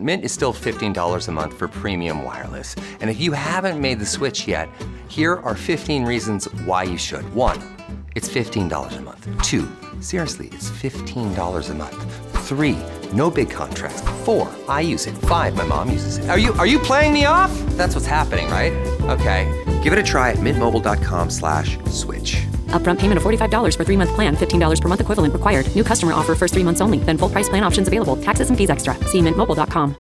Mint is still $15 a month for premium wireless. And if you haven't made the switch yet, here are 15 reasons why you should. 1, it's $15 a month. 2, seriously, it's $15 a month. 3, no big contracts. 4, I use it. 5, my mom uses it. Are you playing me off? That's what's happening, right? Okay, give it a try at mintmobile.com/switch. Upfront payment of $45 for 3-month plan, $15 per month equivalent required. New customer offer first 3 months only. Then full price plan options available. Taxes and fees extra. See mintmobile.com.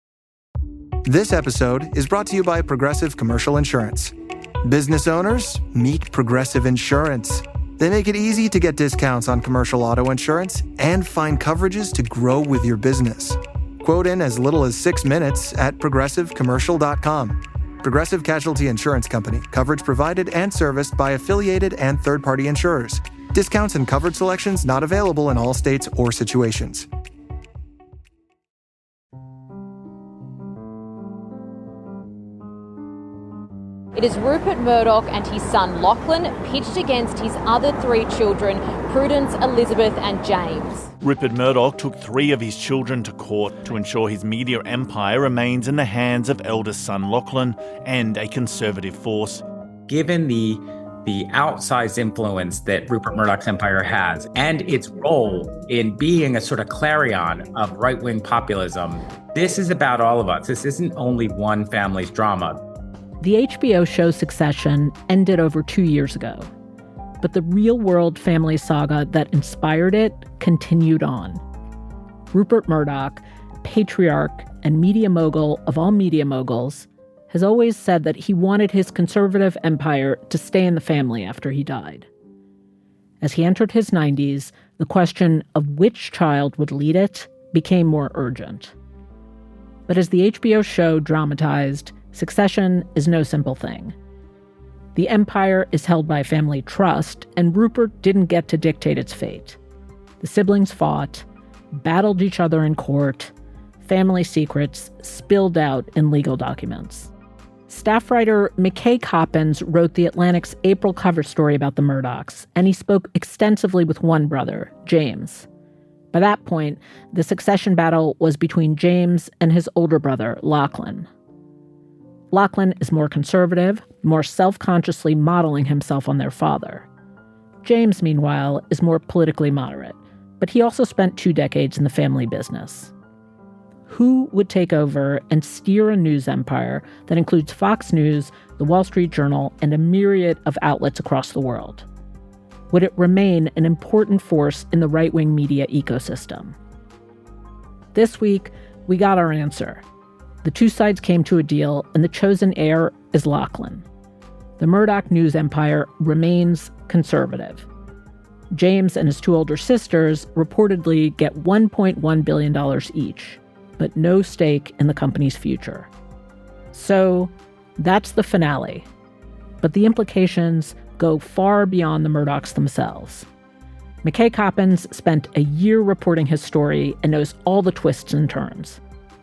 This episode is brought to you by Progressive Commercial Insurance. Business owners, meet Progressive Insurance. They make it easy to get discounts on commercial auto insurance and find coverages to grow with your business. Quote in as little as 6 minutes at progressivecommercial.com. Progressive Casualty Insurance Company. Coverage provided and serviced by affiliated and third-party insurers. Discounts and coverage selections not available in all states or situations. It is Rupert Murdoch and his son Lachlan pitched against his other 3 children, Prudence, Elizabeth and James. Rupert Murdoch took 3 of his children to court to ensure his media empire remains in the hands of eldest son Lachlan and a conservative force. Given the outsized influence that Rupert Murdoch's empire has and its role in being a sort of clarion of right-wing populism, this is about all of us. This isn't only one family's drama. The HBO show Succession ended over 2 years ago, but the real-world family saga that inspired it continued on. Rupert Murdoch, patriarch and media mogul of all media moguls, has always said that he wanted his conservative empire to stay in the family after he died. As he entered his 90s, the question of which child would lead it became more urgent. But as the HBO show dramatized, succession is no simple thing. The empire is held by family trust, and Rupert didn't get to dictate its fate. The siblings fought, battled each other in court, family secrets spilled out in legal documents. Staff writer McKay Coppins wrote The Atlantic's April cover story about the Murdochs, and he spoke extensively with one brother, James. By that point, the succession battle was between James and his older brother, Lachlan. Lachlan is more conservative, more self-consciously modeling himself on their father. James, meanwhile, is more politically moderate, but he also spent 2 decades in the family business. Who would take over and steer a news empire that includes Fox News, The Wall Street Journal, and a myriad of outlets across the world? Would it remain an important force in the right-wing media ecosystem? This week, we got our answer. The 2 sides came to a deal, and the chosen heir is Lachlan. The Murdoch news empire remains conservative. James and his 2 older sisters reportedly get $1.1 billion each, but no stake in the company's future. So that's the finale. But the implications go far beyond the Murdochs themselves. McKay Coppins spent a year reporting his story and knows all the twists and turns.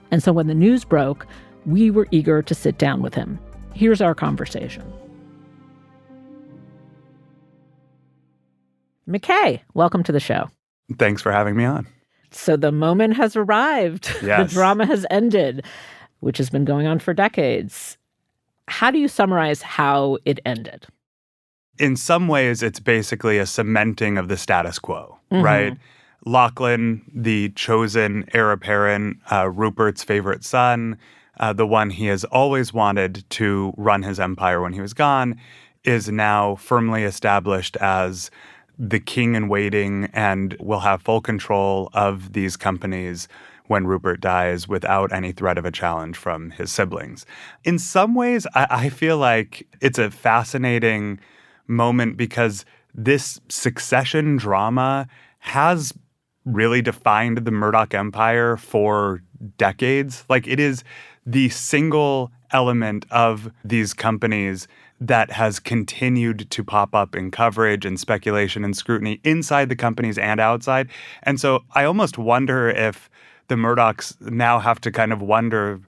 And so when the news broke, we were eager to sit down with him. Here's our conversation. McKay, welcome to the show. Thanks for having me on. So the moment has arrived. Yes. The drama has ended, which has been going on for decades. How do you summarize how it ended? In some ways, it's basically a cementing of the status quo, right? Lachlan, the chosen heir apparent, Rupert's favorite son, the one he has always wanted to run his empire when he was gone, is now firmly established as the king in waiting and will have full control of these companies when Rupert dies without any threat of a challenge from his siblings. In some ways, I feel like it's a fascinating moment because this succession drama has really defined the Murdoch empire for decades. Like, it is the single element of these companies that has continued to pop up in coverage and speculation and scrutiny inside the companies and outside. And so I almost wonder if the Murdochs now have to kind of wonder,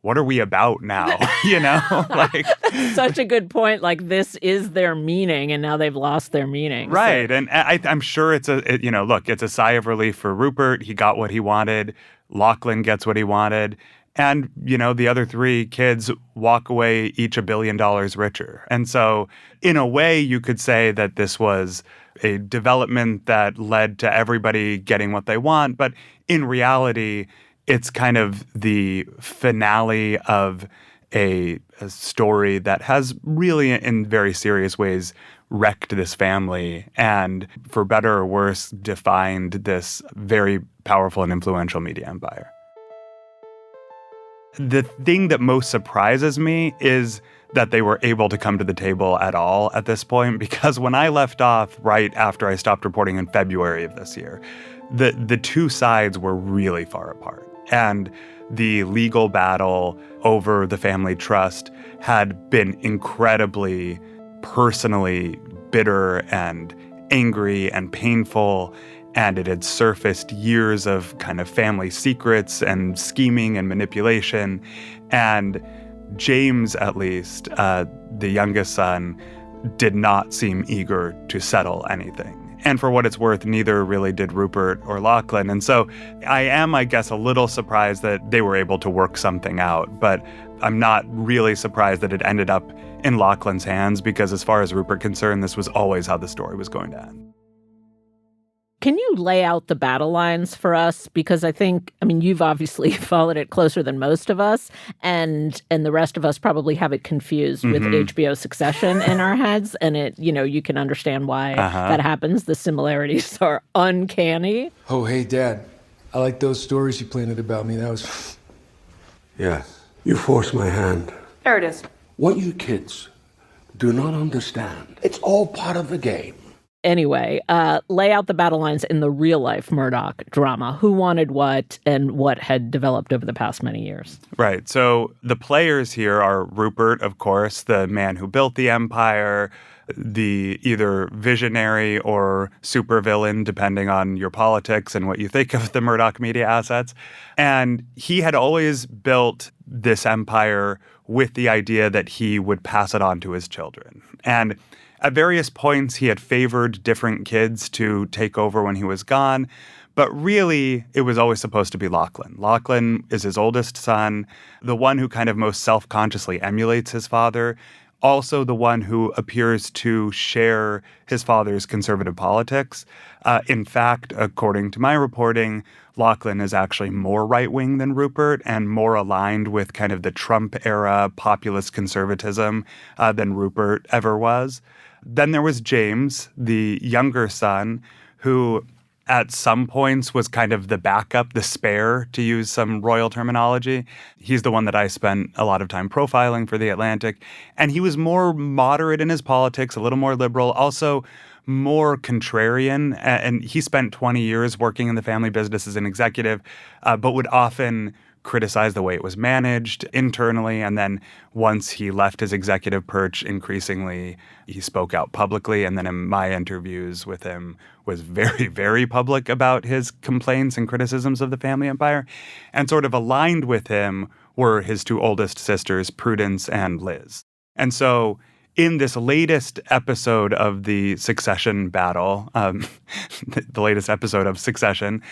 what are we about now? You know, like such a good point. Like, this is their meaning, and now they've lost their meaning. Right. So. And I'm sure it's look, it's a sigh of relief for Rupert. He got what he wanted. Lachlan gets what he wanted. And, the other three kids walk away each $1 billion richer. And so in a way, you could say that this was a development that led to everybody getting what they want. But in reality, it's kind of the finale of a story that has really, in very serious ways, wrecked this family and, for better or worse, defined this very powerful and influential media empire. The thing that most surprises me is that they were able to come to the table at all at this point, because when I left off right after I stopped reporting in February of this year, the two sides were really far apart. And the legal battle over the family trust had been incredibly personally bitter and angry and painful. And it had surfaced years of kind of family secrets and scheming and manipulation. And James, at least, the youngest son, did not seem eager to settle anything. And for what it's worth, neither really did Rupert or Lachlan. And so I am, I guess, a little surprised that they were able to work something out. But I'm not really surprised that it ended up in Lachlan's hands, because as far as Rupert concerned, this was always how the story was going to end. Can you lay out the battle lines for us? Because you've obviously followed it closer than most of us, and the rest of us probably have it confused with HBO Succession in our heads, and you can understand why that happens. The similarities are uncanny. Oh, hey, Dad. I like those stories you planted about me. That was... Yes, you forced my hand. There it is. What you kids do not understand, it's all part of the game. Anyway, lay out the battle lines in the real-life Murdoch drama. Who wanted what and what had developed over the past many years? Right. So the players here are Rupert, of course, the man who built the empire, the either visionary or supervillain, depending on your politics and what you think of the Murdoch media assets. And he had always built this empire with the idea that he would pass it on to his children. And at various points, he had favored different kids to take over when he was gone. But really, it was always supposed to be Lachlan. Lachlan is his oldest son, the one who kind of most self-consciously emulates his father, also the one who appears to share his father's conservative politics. In fact, according to my reporting, Lachlan is actually more right-wing than Rupert and more aligned with kind of the Trump-era populist conservatism than Rupert ever was. Then there was James, the younger son, who at some points was kind of the backup, the spare, to use some royal terminology. He's the one that I spent a lot of time profiling for The Atlantic. And he was more moderate in his politics, a little more liberal, also more contrarian. And he spent 20 years working in the family business as an executive, but would often criticize the way it was managed internally. And then once he left his executive perch, increasingly he spoke out publicly. And then in my interviews with him was very, very public about his complaints and criticisms of the family empire. And sort of aligned with him were his two oldest sisters, Prudence and Liz. And so in this latest episode of the Succession battle, the latest episode of Succession,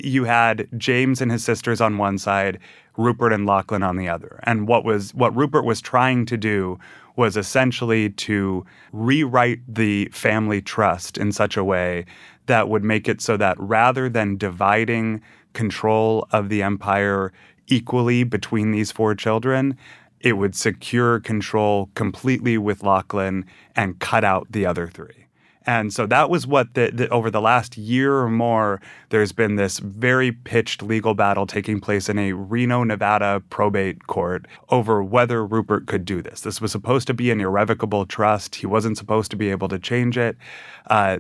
you had James and his sisters on one side, Rupert and Lachlan on the other. And what Rupert was trying to do was essentially to rewrite the family trust in such a way that would make it so that rather than dividing control of the empire equally between these four children, it would secure control completely with Lachlan and cut out the other three. And so that was what over the last year or more, there's been this very pitched legal battle taking place in a Reno, Nevada probate court over whether Rupert could do this. This was supposed to be an irrevocable trust. He wasn't supposed to be able to change it.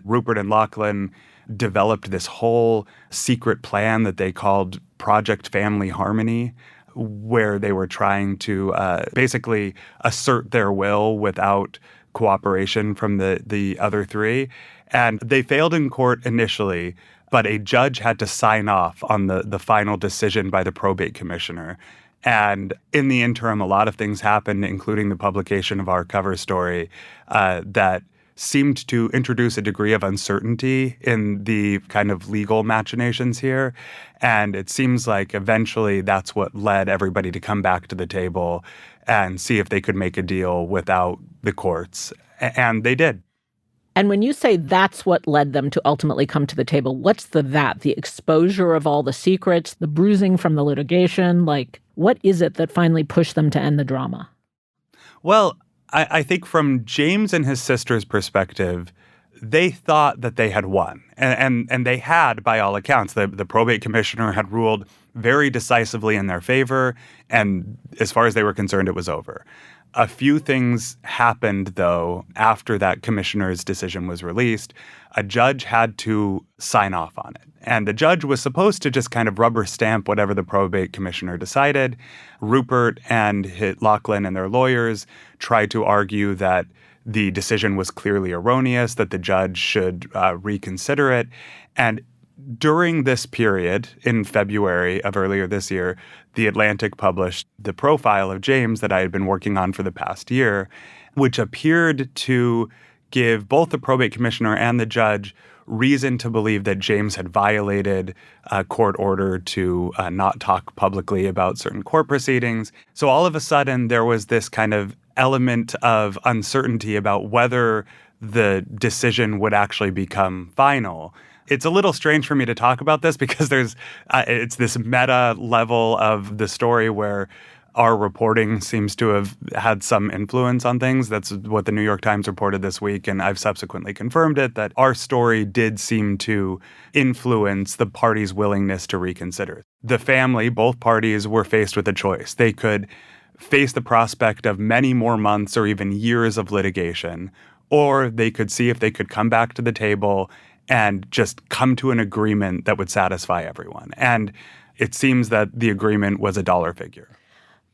Rupert and Lachlan developed this whole secret plan that they called Project Family Harmony, where they were trying to basically assert their will without cooperation from the other three. And they failed in court initially, but a judge had to sign off on the final decision by the probate commissioner. And in the interim, a lot of things happened, including the publication of our cover story, that seemed to introduce a degree of uncertainty in the kind of legal machinations here. And it seems like eventually that's what led everybody to come back to the table and see if they could make a deal without the courts. And they did. And when you say that's what led them to ultimately come to the table, what's that? The exposure of all the secrets, the bruising from the litigation? Like, what is it that finally pushed them to end the drama? Well, I think from James and his sister's perspective, they thought that they had won. And they had, by all accounts. The probate commissioner had ruled very decisively in their favor. And as far as they were concerned, it was over. A few things happened, though, after that commissioner's decision was released. A judge had to sign off on it. And the judge was supposed to just kind of rubber stamp whatever the probate commissioner decided. Rupert and Lachlan and their lawyers tried to argue that the decision was clearly erroneous, that the judge should reconsider it. And during this period, in February of earlier this year, The Atlantic published the profile of James that I had been working on for the past year, which appeared to give both the probate commissioner and the judge reason to believe that James had violated a court order to not talk publicly about certain court proceedings. So all of a sudden, there was this kind of element of uncertainty about whether the decision would actually become final. It's a little strange for me to talk about this because it's this meta level of the story where our reporting seems to have had some influence on things. That's what the New York Times reported this week, and I've subsequently confirmed it, that our story did seem to influence the parties' willingness to reconsider. The family, both parties, were faced with a choice. They could face the prospect of many more months or even years of litigation, or they could see if they could come back to the table and just come to an agreement that would satisfy everyone. And it seems that the agreement was a dollar figure.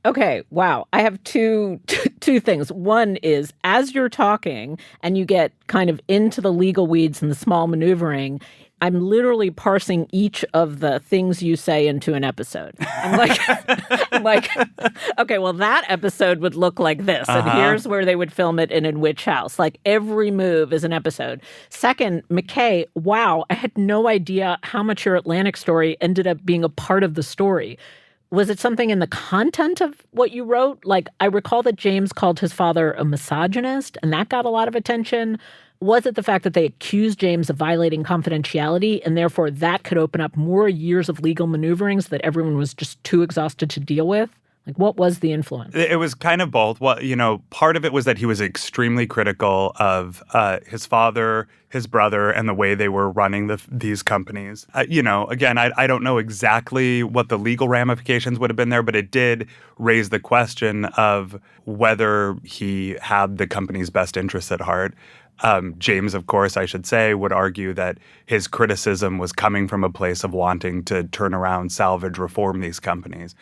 Okay, wow. I have two things. One is, as you're talking and you get kind of into the legal weeds and the small maneuvering, I'm literally parsing each of the things you say into an episode. I'm like, okay, well, that episode would look like this, and here's where they would film it and in which house. Like, every move is an episode. Second, McKay, wow, I had no idea how much your Atlantic story ended up being a part of the story. Was it something in the content of what you wrote? Like, I recall that James called his father a misogynist, and that got a lot of attention. Was it the fact that they accused James of violating confidentiality, and therefore that could open up more years of legal maneuverings that everyone was just too exhausted to deal with? Like, what was the influence? It was kind of both. Well, part of it was that he was extremely critical of his father, his brother, and the way they were running these companies. Again, I don't know exactly what the legal ramifications would have been there, but it did raise the question of whether he had the company's best interests at heart. James, of course, I should say, would argue that his criticism was coming from a place of wanting to turn around, salvage, reform these companies.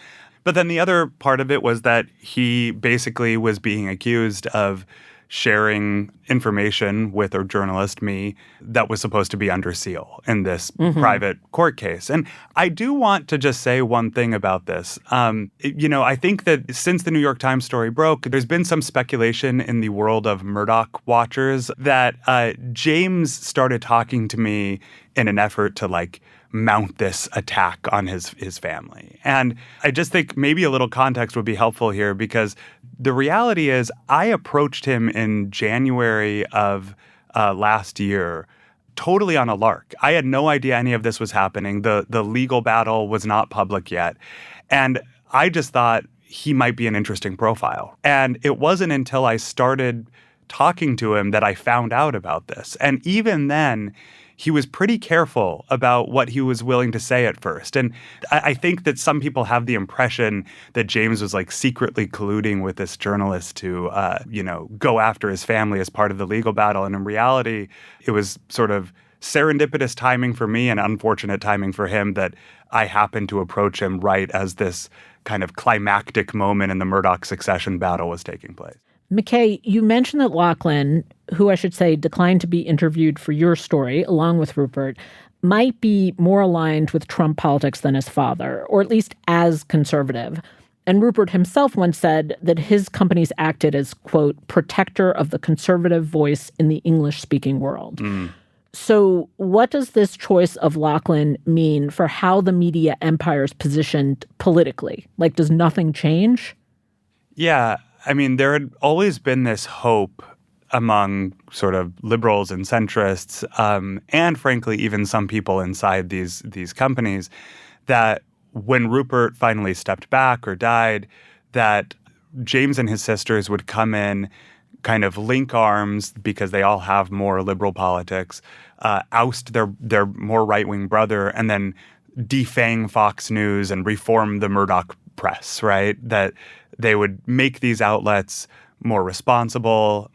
But then the other part of it was that he basically was being accused of sharing information with a journalist, me, that was supposed to be under seal in this private court case. And I do want to just say one thing about this. I think that since the New York Times story broke, there's been some speculation in the world of Murdoch watchers that James started talking to me in an effort to mount this attack on his family. And I just think maybe a little context would be helpful here, because the reality is I approached him in January of last year totally on a lark. I had no idea any of this was happening. The legal battle was not public yet. And I just thought he might be an interesting profile. And it wasn't until I started talking to him that I found out about this. And even then, he was pretty careful about what he was willing to say at first. And I think that some people have the impression that James was secretly colluding with this journalist to, go after his family as part of the legal battle. And in reality, it was sort of serendipitous timing for me and unfortunate timing for him that I happened to approach him right as this kind of climactic moment in the Murdoch succession battle was taking place. McKay, you mentioned that Lachlan, who I should say declined to be interviewed for your story, along with Rupert, might be more aligned with Trump politics than his father, or at least as conservative. And Rupert himself once said that his companies acted as, quote, protector of the conservative voice in the English-speaking world. So what does this choice of Lachlan mean for how the media empire is positioned politically? Like, does nothing change? Yeah, I mean, there had always been this hope among sort of liberals and centrists, and frankly, even some people inside these companies, that when Rupert finally stepped back or died, that James and his sisters would come in, kind of link arms because they all have more liberal politics, oust their more right-wing brother, and then defang Fox News and reform the Murdoch press, right? That they would make these outlets more responsible,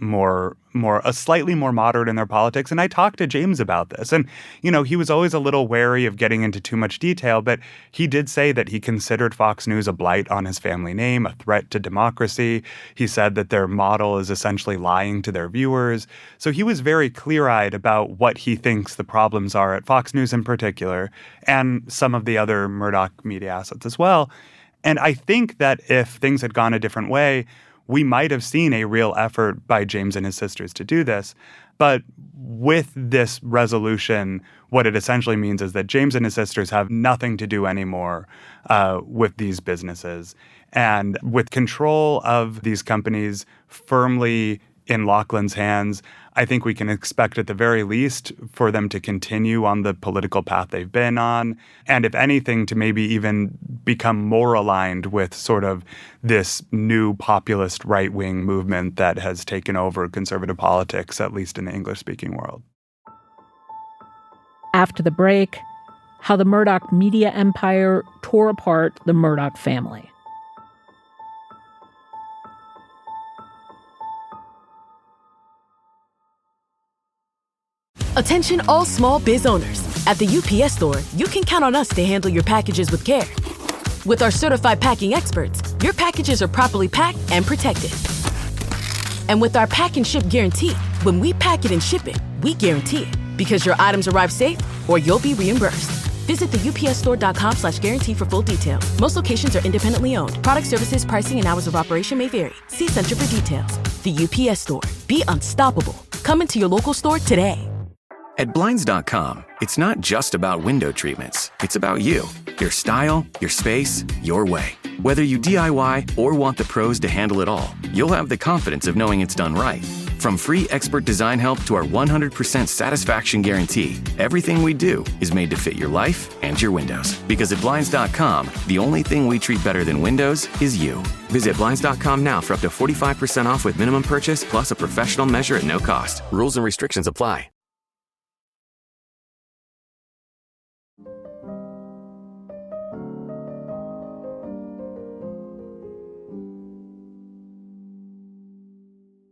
slightly more moderate in their politics. And I talked to James about this. And, he was always a little wary of getting into too much detail, but he did say that he considered Fox News a blight on his family name, a threat to democracy. He said that their model is essentially lying to their viewers. So he was very clear-eyed about what he thinks the problems are at Fox News in particular, and some of the other Murdoch media assets as well. And I think that if things had gone a different way, we might have seen a real effort by James and his sisters to do this. But with this resolution, what it essentially means is that James and his sisters have nothing to do anymore with these businesses. And with control of these companies firmly in Lachlan's hands, I think we can expect at the very least for them to continue on the political path they've been on. And if anything, to maybe even become more aligned with sort of this new populist right-wing movement that has taken over conservative politics, at least in the English-speaking world. After the break, how the Murdoch media empire tore apart the Murdoch family. Attention all small biz owners. At the UPS store, you can count on us to handle your packages with care. With our certified packing experts, your packages are properly packed and protected. And with our pack and ship guarantee, when we pack it and ship it, we guarantee it. Because your items arrive safe or you'll be reimbursed. Visit the upsstore.com/guarantee for full details. Most locations are independently owned. Product services, pricing, and hours of operation may vary. See Center for details. The UPS store. Be unstoppable. Come into your local store today. At Blinds.com, it's not just about window treatments. It's about you, your style, your space, your way. Whether you DIY or want the pros to handle it all, you'll have the confidence of knowing it's done right. From free expert design help to our 100% satisfaction guarantee, everything we do is made to fit your life and your windows. Because at Blinds.com, the only thing we treat better than windows is you. Visit Blinds.com now for up to 45% off with minimum purchase plus a professional measure at no cost. Rules and restrictions apply.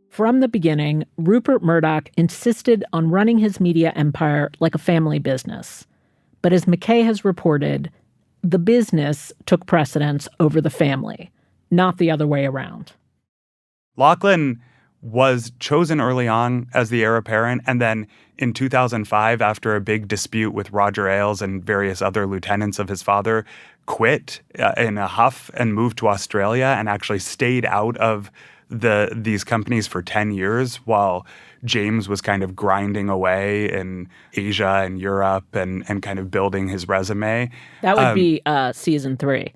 From the beginning, Rupert Murdoch insisted on running his media empire like a family business. But as McKay has reported, the business took precedence over the family, not the other way around. Lachlan was chosen early on as the heir apparent, and then in 2005, after a big dispute with Roger Ailes and various other lieutenants of his father, quit in a huff and moved to Australia and actually stayed out of these companies for 10 years while James was kind of grinding away in Asia and Europe and kind of building his resume. That would be season 3,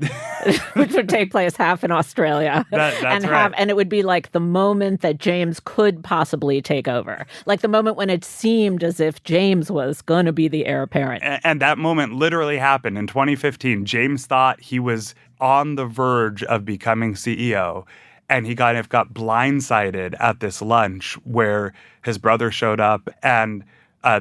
which would take place half in Australia. That's and right. And it would be like the moment that James could possibly take over. Like the moment when it seemed as if James was going to be the heir apparent. And that moment literally happened in 2015. James thought he was on the verge of becoming CEO. And he kind of got blindsided at this lunch where his brother showed up and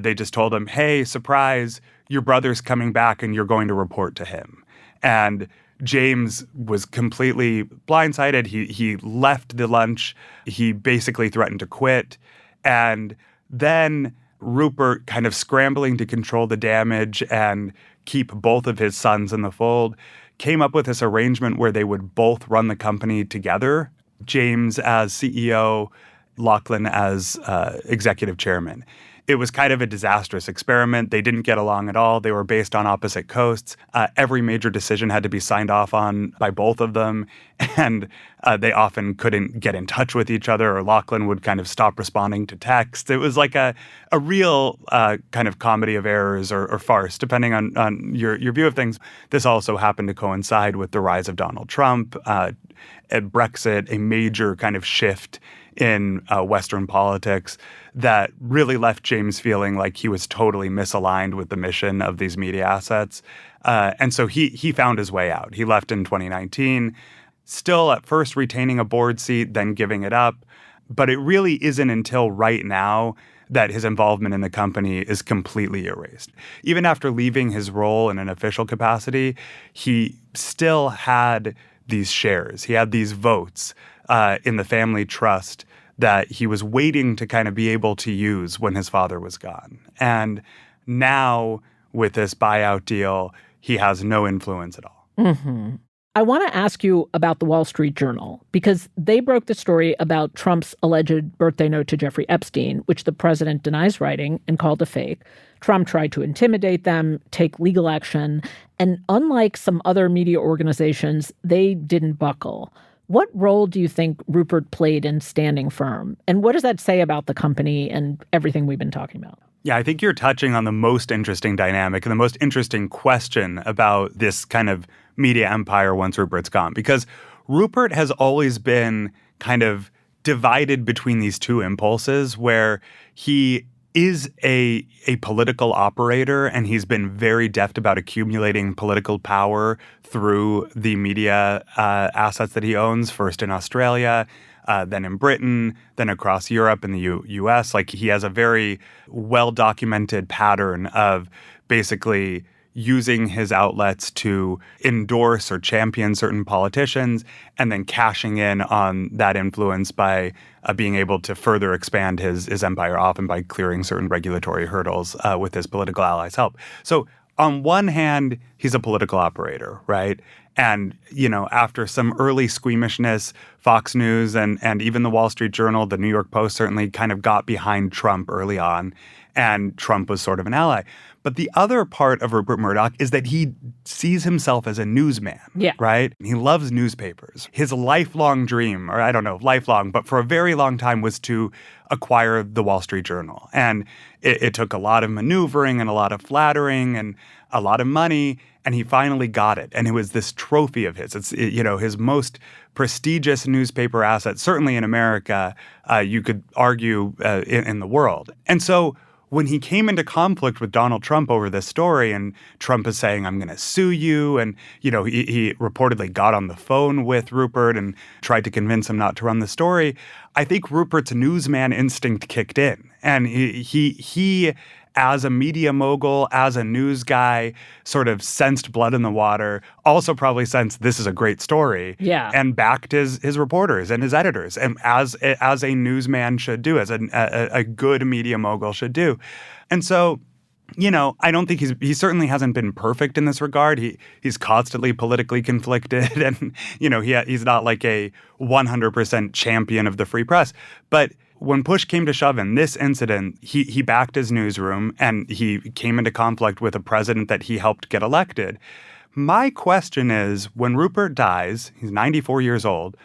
they just told him, hey, surprise, your brother's coming back and you're going to report to him. And James was completely blindsided. He left the lunch. He basically threatened to quit. And then Rupert, kind of scrambling to control the damage and keep both of his sons in the fold, came up with this arrangement where they would both run the company together. James as CEO, Lachlan as executive chairman. it was kind of a disastrous experiment. They didn't get along at all. They were based on opposite coasts. Every major decision had to be signed off on by both of them. And they often couldn't get in touch with each other, or Lachlan would kind of stop responding to texts. It was like a real kind of comedy of errors or farce, depending on your view of things. This also happened to coincide with the rise of Donald Trump, Brexit, a major kind of shift in Western politics that really left James feeling like he was totally misaligned with the mission of these media assets. And so he found his way out. He left in 2019, still at first retaining a board seat, then giving it up. But it really isn't until right now that his involvement in the company is completely erased. Even after leaving his role in an official capacity, he still had these shares. He had these votes in the family trust that he was waiting to kind of be able to use when his father was gone. And now, with this buyout deal, he has no influence at all. Mm-hmm. I want to ask you about the Wall Street Journal, because they broke the story about Trump's alleged birthday note to Jeffrey Epstein, which the president denies writing and called a fake. Trump tried to intimidate them, take legal action, and unlike some other media organizations, they didn't buckle. What role do you think Rupert played in standing firm? And what does that say about the company and everything we've been talking about? Yeah, I think you're touching on the most interesting dynamic and the most interesting question about this kind of media empire once Rupert's gone. Because Rupert has always been kind of divided between these two impulses where he is a political operator, and he's been very deft about accumulating political power through the media assets that he owns, first in Australia, then in Britain, then across Europe and the U.S. Like, he has a very well-documented pattern of basically using his outlets to endorse or champion certain politicians and then cashing in on that influence by being able to further expand his empire, often by clearing certain regulatory hurdles with his political allies' help. So on one hand, he's a political operator, right? And, you know, after some early squeamishness, Fox News and even the Wall Street Journal, the New York Post certainly kind of got behind Trump early on, and Trump was sort of an ally. But the other part of Rupert Murdoch is that he sees himself as a newsman, right? He loves newspapers. His lifelong dream, or I don't know if lifelong, but for a very long time, was to acquire the Wall Street Journal. And it took a lot of maneuvering and a lot of flattering and a lot of money, and he finally got it. And it was this trophy of his. It's, you know, his most prestigious newspaper asset, certainly in America, you could argue in the world. And so when he came into conflict with Donald Trump over this story, and Trump is saying, I'm going to sue you, and, you know, he reportedly got on the phone with Rupert and tried to convince him not to run the story, I think Rupert's newsman instinct kicked in. And he as a media mogul, as a news guy, sort of sensed blood in the water, also probably sensed this is a great story, and backed his reporters and his editors, and as a newsman should do, as a good media mogul should do. And so, you know, I don't think he certainly hasn't been perfect in this regard. He's constantly politically conflicted, and, you know, he's not like a 100% champion of the free press. But when push came to shove in this incident, he backed his newsroom, and he came into conflict with a president that he helped get elected. My question is, when Rupert dies, he's 94 years old,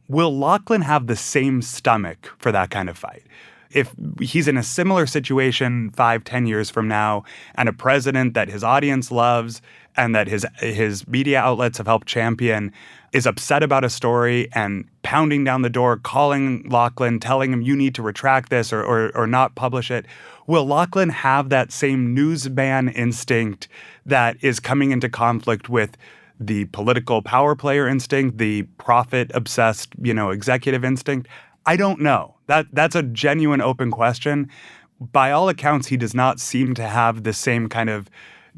will Lachlan have the same stomach for that kind of fight? If he's in a similar situation 5-10 years from now, and a president that his audience loves and that his media outlets have helped champion is upset about a story and pounding down the door, calling Lachlan, telling him you need to retract this or not publish it, will Lachlan have that same newsman instinct that is coming into conflict with the political power player instinct, the profit-obsessed, you know, executive instinct? I don't know. That's a genuine open question. By all accounts, he does not seem to have the same kind of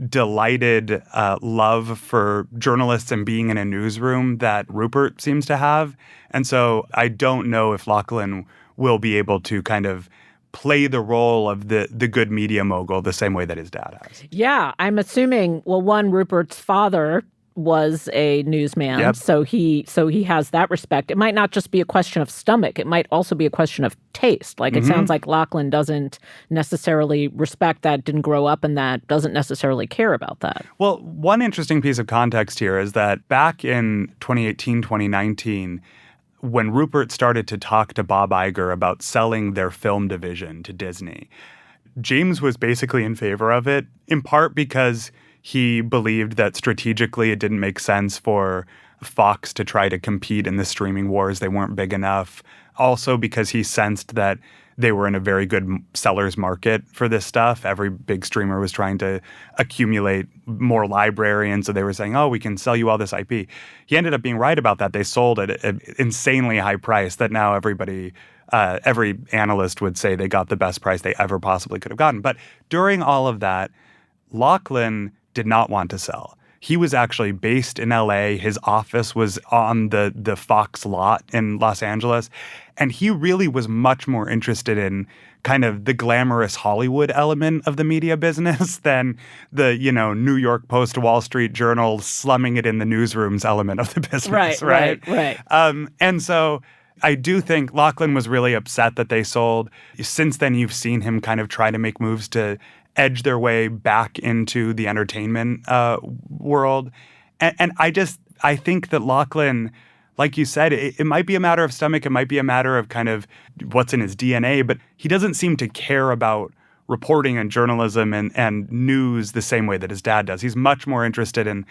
delighted love for journalists and being in a newsroom that Rupert seems to have. And so I don't know if Lachlan will be able to kind of play the role of the good media mogul the same way that his dad has. Yeah, I'm assuming, well, one, Rupert's father was a newsman, Yep. so he has that respect. It might not just be a question of stomach; it might also be a question of taste. Like it sounds like Lachlan doesn't necessarily respect that, didn't grow up in that, doesn't necessarily care about that. Well, one interesting piece of context here is that back in 2018, 2019, when Rupert started to talk to Bob Iger about selling their film division to Disney, James was basically in favor of it, in part because he believed that strategically it didn't make sense for Fox to try to compete in the streaming wars. They weren't big enough. Also because he sensed that they were in a very good seller's market for this stuff. Every big streamer was trying to accumulate more library, and so they were saying, oh, we can sell you all this IP. He ended up being right about that. They sold it at an insanely high price that now every analyst would say they got the best price they ever possibly could have gotten. But during all of that, Lachlan did not want to sell. He was actually based in LA. His office was on the Fox lot in Los Angeles. And he really was much more interested in kind of the glamorous Hollywood element of the media business than the, New York Post, Wall Street Journal, slumming it in the newsrooms element of the business, right? And so I do think Lachlan was really upset that they sold. Since then, you've seen him kind of try to make moves to edge their way back into the entertainment world. And I think that Lachlan, like you said, it might be a matter of stomach. It might be a matter of kind of what's in his DNA, but he doesn't seem to care about reporting and journalism and news the same way that his dad does. He's much more interested in,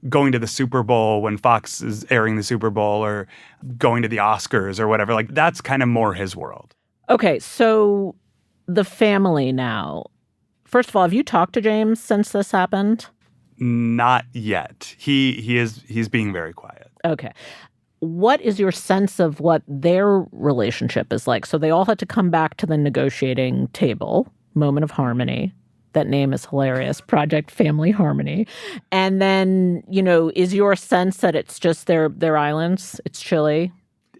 going to the Super Bowl when Fox is airing the Super Bowl or going to the Oscars or whatever. Like, that's kind of more his world. Okay, so the family now. First of all, have you talked to James since this happened? Not yet. He's being very quiet. Okay. What is your sense of what their relationship is like? So they all had to come back to the negotiating table, Moment of Harmony. That name is hilarious, Project Family Harmony. And then, is your sense that it's just their islands? It's chilly?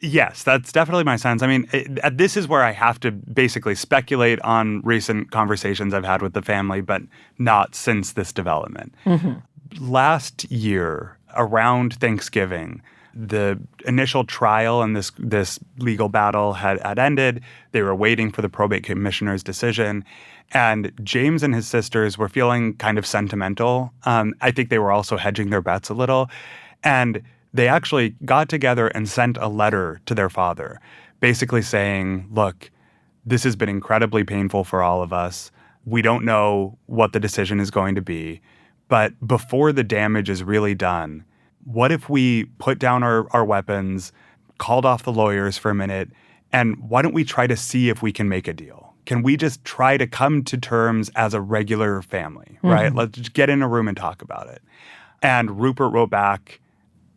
Yes, that's definitely my sense. I mean, this is where I have to basically speculate on recent conversations I've had with the family, but not since this development. Last year, around Thanksgiving, the initial trial and this legal battle had ended. They were waiting for the probate commissioner's decision. And James and his sisters were feeling kind of sentimental. I think they were also hedging their bets a little. And they actually got together and sent a letter to their father, basically saying, look, this has been incredibly painful for all of us. We don't know what the decision is going to be. But before the damage is really done, what if we put down our weapons, called off the lawyers for a minute, and why don't we try to see if we can make a deal? Can we just try to come to terms as a regular family, right? Let's just get in a room and talk about it. And Rupert wrote back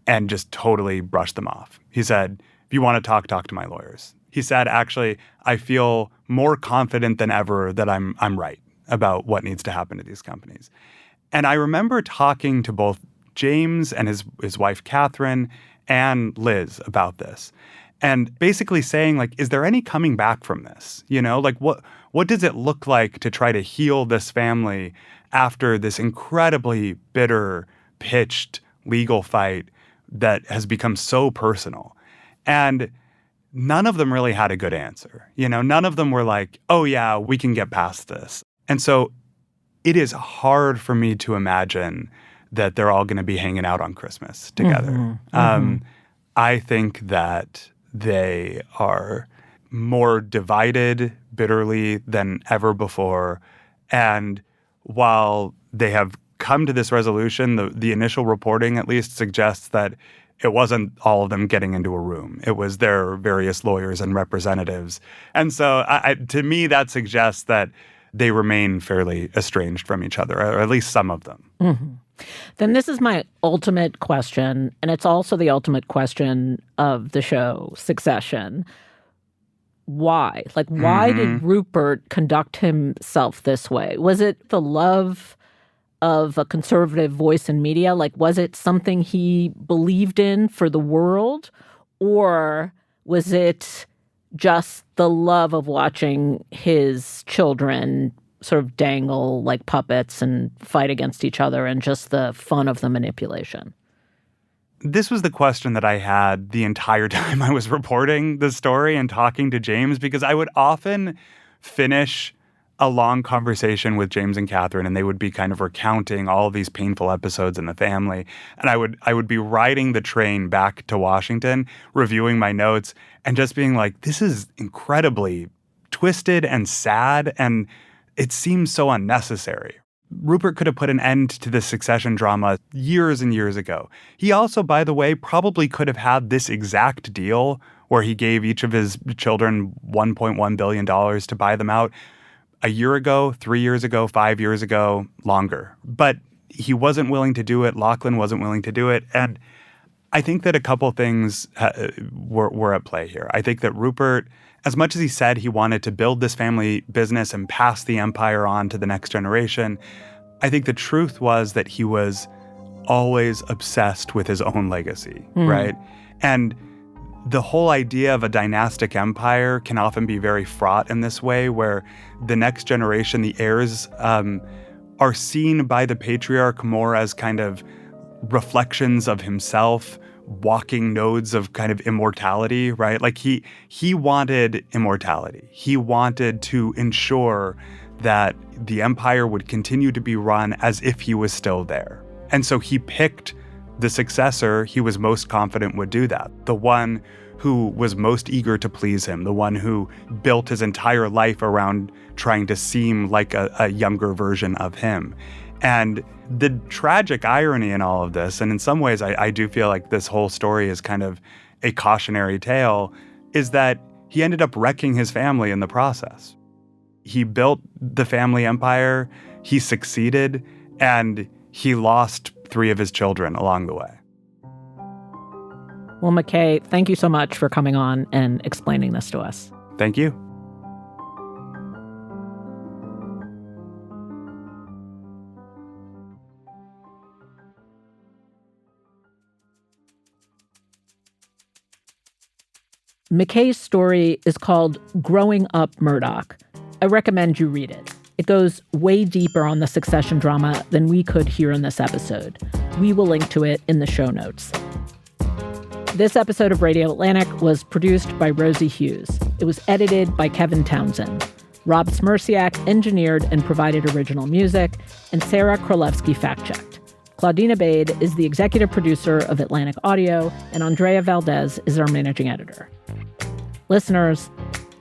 and just totally brushed them off. He said, if you want to talk to my lawyers. He said, actually, I feel more confident than ever that I'm right about what needs to happen to these companies. And I remember talking to both James and his wife, Catherine, and Liz about this. And basically saying, like, is there any coming back from this? Like, what does it look like to try to heal this family after this incredibly bitter, pitched legal fight that has become so personal? And none of them really had a good answer. None of them were like, oh, yeah, we can get past this. And so it is hard for me to imagine that they're all going to be hanging out on Christmas together. I think that they are more divided bitterly than ever before. And while they have come to this resolution, the initial reporting at least suggests that it wasn't all of them getting into a room. It was their various lawyers and representatives. And so to me, that suggests that they remain fairly estranged from each other, or at least some of them. Then this is my ultimate question, and it's also the ultimate question of the show, Succession. Why? Why did Rupert conduct himself this way? Was it the love of a conservative voice in media? Was it something he believed in for the world? Or was it just the love of watching his children sort of dangle like puppets and fight against each other and just the fun of the manipulation? This was the question that I had the entire time I was reporting the story and talking to James, because I would often finish a long conversation with James and Catherine, and they would be kind of recounting all of these painful episodes in the family. And I would be riding the train back to Washington, reviewing my notes, and just being like, this is incredibly twisted and sad, and it seems so unnecessary. Rupert could have put an end to this succession drama years and years ago. He also, by the way, probably could have had this exact deal where he gave each of his children $1.1 billion to buy them out a year ago, 3 years ago, 5 years ago, longer. But he wasn't willing to do it. Lachlan wasn't willing to do it. And I think that a couple things were at play here. I think that Rupert, as much as he said he wanted to build this family business and pass the empire on to the next generation, I think the truth was that he was always obsessed with his own legacy, right? And the whole idea of a dynastic empire can often be very fraught in this way, where the next generation, the heirs, are seen by the patriarch more as kind of reflections of himself, walking nodes of kind of immortality, right? Like he wanted immortality. He wanted to ensure that the empire would continue to be run as if he was still there. And so he picked the successor he was most confident would do that, the one who was most eager to please him, the one who built his entire life around trying to seem like a younger version of him. And the tragic irony in all of this, and in some ways I do feel like this whole story is kind of a cautionary tale, is that he ended up wrecking his family in the process. He built the family empire, he succeeded, and he lost 3 of his children along the way. Well, McKay, thank you so much for coming on and explaining this to us. Thank you. McKay's story is called Growing Up Murdoch. I recommend you read it. It goes way deeper on the succession drama than we could here in this episode. We will link to it in the show notes. This episode of Radio Atlantic was produced by Rosie Hughes. It was edited by Kevin Townsend. Rob Smerciak engineered and provided original music, and Sarah Krolewski fact-checked. Claudina Bade is the executive producer of Atlantic Audio, and Andrea Valdez is our managing editor. Listeners,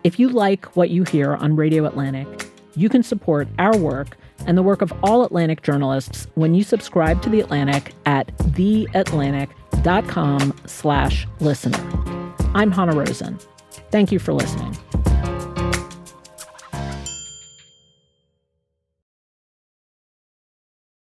if you like what you hear on Radio Atlantic, you can support our work and the work of all Atlantic journalists when you subscribe to The Atlantic at theatlantic.com/listener. I'm Hannah Rosen. Thank you for listening.